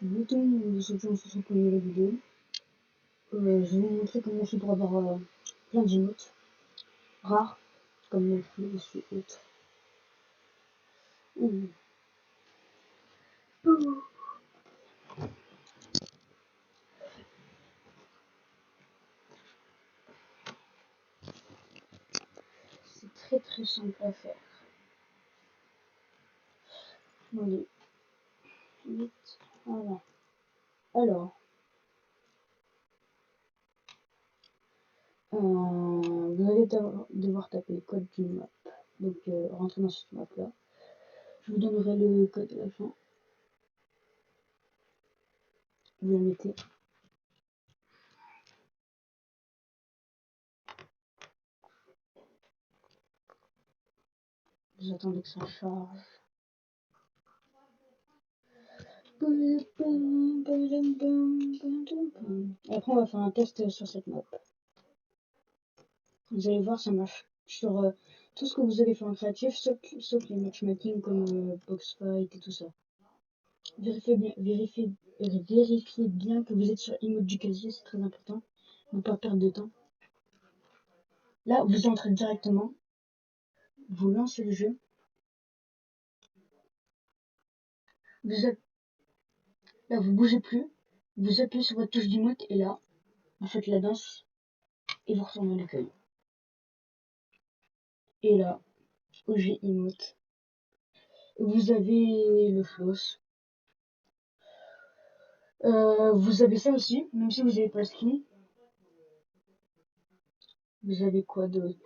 Mettons de cette chance sur ce premier la vidéo. Je vais vous montrer comment on fait pour avoir plein d'emotes rares, comme le flux et autres. Ouh. C'est très simple à faire. Allez, vite, voilà. Alors, vous allez devoir taper le code d'une map. Donc, rentrez dans cette map là. Je vous donnerai le code à la fin. Vous le mettez. Vous attendez que ça charge. Après, on va faire un test sur cette map. Vous allez voir, ça marche sur tout ce que vous avez fait en créatif, sauf les matchmaking comme box fight et tout ça. Vérifiez bien que vous êtes sur emote du casier, c'est très important. Ne pas perdre de temps. Là, vous entrez directement. Vous lancez le jeu. Là, vous bougez plus. Vous appuyez sur votre touche d'emote et là, vous faites la danse et vous retournez à l'accueil. Et là, OG emote. Vous avez le floss. Vous avez ça aussi, même si vous n'avez pas le skin. Vous avez quoi d'autre?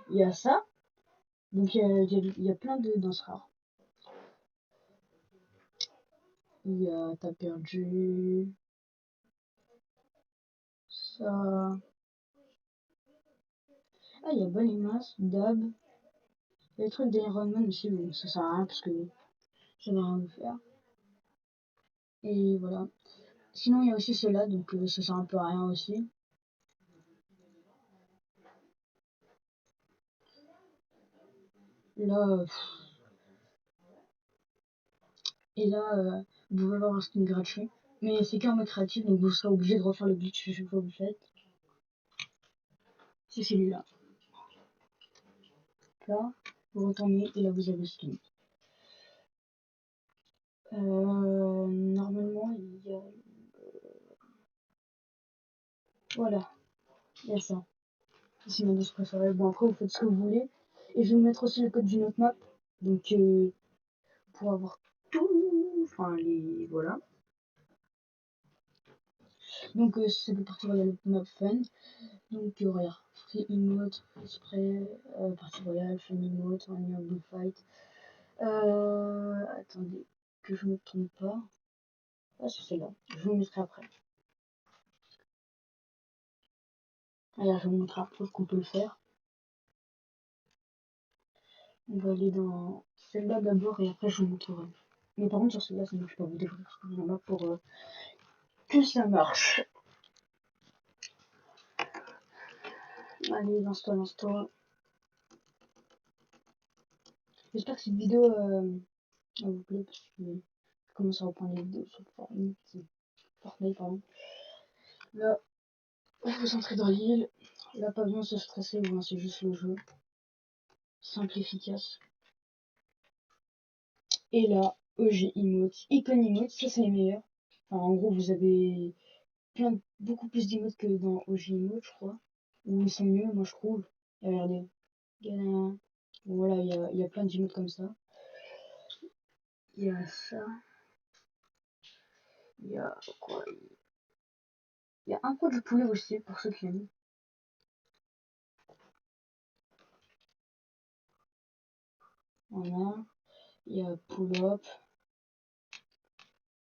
Il y a ça. Donc il y a plein de danses rares. Il y a T'as perdu. Ça. Ah, il y a Balimas, Dab. Il y a le truc d'Iron Man aussi, mais ça sert à rien parce que ça va rien vous faire. Et voilà. Sinon, il y a aussi ceux-là, donc ça sert un peu à rien aussi. Là, et là, vous pouvez avoir un skin gratuit. Mais c'est qu'en mode créatif, donc vous serez obligé de refaire le glitch chaque fois que vous faites. C'est celui-là. Là, vous retournez et là vous avez le skin. Normalement, il y a... Voilà, il y a ça. C'est ma douce préférée. Bon, après, vous faites ce que vous voulez. Et je vais vous mettre aussi le code d'une autre map. Donc, pour avoir tout. Enfin, les. Voilà. Donc, c'est parti royale map fun. Donc, regarde. Free emote, free spray, partie royale, fun emote, on est en bullfight. Attendez, que je me trompe pas. Ah, c'est celle-là. Je vous mettrai après. Alors, je vous montrerai après qu'on peut le faire. On va aller dans celle-là d'abord et après je vous montrerai. Mais par contre, sur celle-là, ça marche pas. Vous devrez retrouver la map pour que ça marche. Allez, lance-toi. J'espère que cette vidéo vous plaît parce que je commence à reprendre les vidéos sur Fortnite, pardon. Là, vous entrez dans l'île. Là, pas besoin de se stresser, vous lancez juste le jeu. Simple, efficace. Et là, EG Emotes, Icon Emotes, ça c'est les meilleurs. Enfin, en gros, vous avez beaucoup plus d'emotes que dans OG Emotes, je crois. Ou ils sont mieux, moi je trouve. Et regardez. Voilà, il y a plein d'emotes comme ça. Il y a ça. Il y a quoi? Il y a un code du poulet aussi, pour ceux qui aiment. Voilà. Il y a pull-up.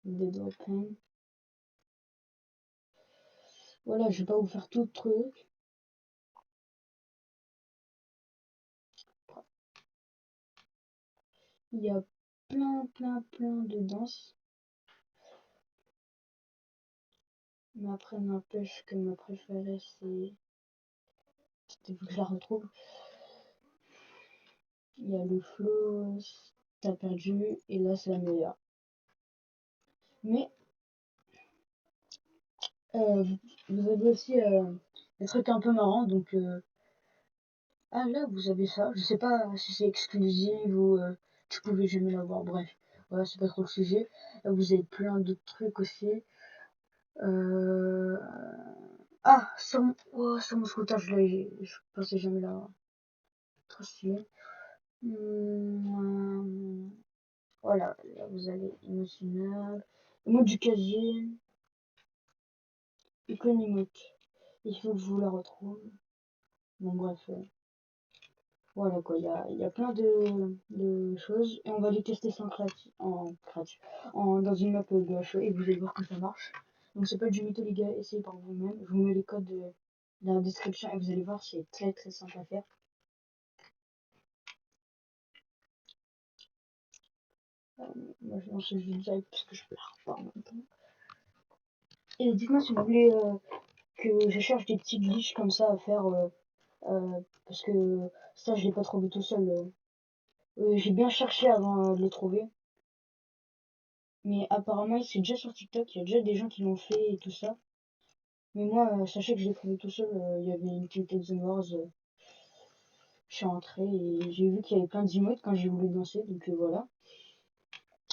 Dead open. Voilà, je vais pas vous faire tout le truc. Il y a plein de danses. Mais après, n'empêche que ma préférée, c'est... Il faut que je la retrouve. Il y a le flow, t'as perdu, et là, c'est la meilleure. Mais Vous avez aussi des trucs un peu marrants, donc ah là vous avez ça, je sais pas si c'est exclusif ou tu pouvais jamais l'avoir, bref, voilà, c'est pas trop le sujet. Là, vous avez plein d'autres trucs aussi. Euh... Ah, sur mon scooter, je pensais jamais l'avoir. Trop stylé. Voilà, là vous avez émotionnel. Le mot du casier, économique. Il faut que je vous la retrouve. Bon bref, voilà quoi, il y a plein de choses et on va les tester sans dans une map BHE et vous allez voir que ça marche. Donc c'est pas du mytho les gars, essayez par vous-même. Je vous mets les codes dans la description et vous allez voir, c'est très très simple à faire. Moi je lance le jeu direct parce que je pars pas en même temps. Et dites-moi si vous voulez que je cherche des petits glitches comme ça à faire parce que ça je l'ai pas trouvé tout seul. J'ai bien cherché avant de le trouver. Mais apparemment, c'est déjà sur TikTok, il y a déjà des gens qui l'ont fait et tout ça. Mais moi, sachez que je l'ai trouvé tout seul, il y avait une Tilted The Wars, je suis rentré et j'ai vu qu'il y avait plein d'emotes quand j'ai voulu danser, donc voilà.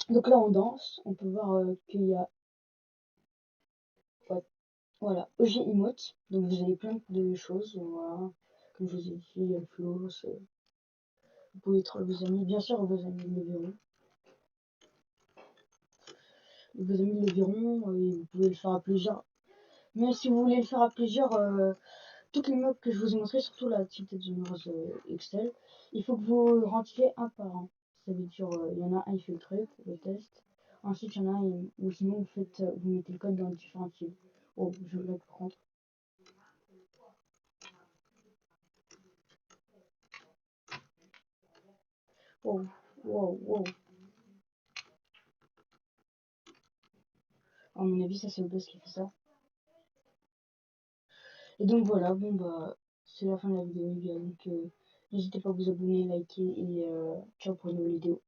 Donc là, on danse, on peut voir qu'il y a, ouais, voilà, OG emote, donc vous avez plein de choses, voilà. Comme je vous ai dit, il y a le flow, vous pouvez troll vos amis, bien sûr, vos amis le verront. Vos amis le verront et vous pouvez le faire à plusieurs. Mais si vous voulez le faire à plusieurs, toutes les mobs que je vous ai montré, surtout la Tilted Generous Excel, il faut que vous rentriez un par un. Ça veut dire, il y en a un, il fait le truc, le test. Ensuite, il y en a un, ou sinon, vous mettez le code dans différents types. Oh, je vais le prendre. Oh, wow, wow. À mon avis, ça, c'est le boss qui fait ça. Et donc, voilà, bon, bah, c'est la fin de la vidéo, les gars. Donc, n'hésitez pas à vous abonner, liker et ciao pour une nouvelle vidéo.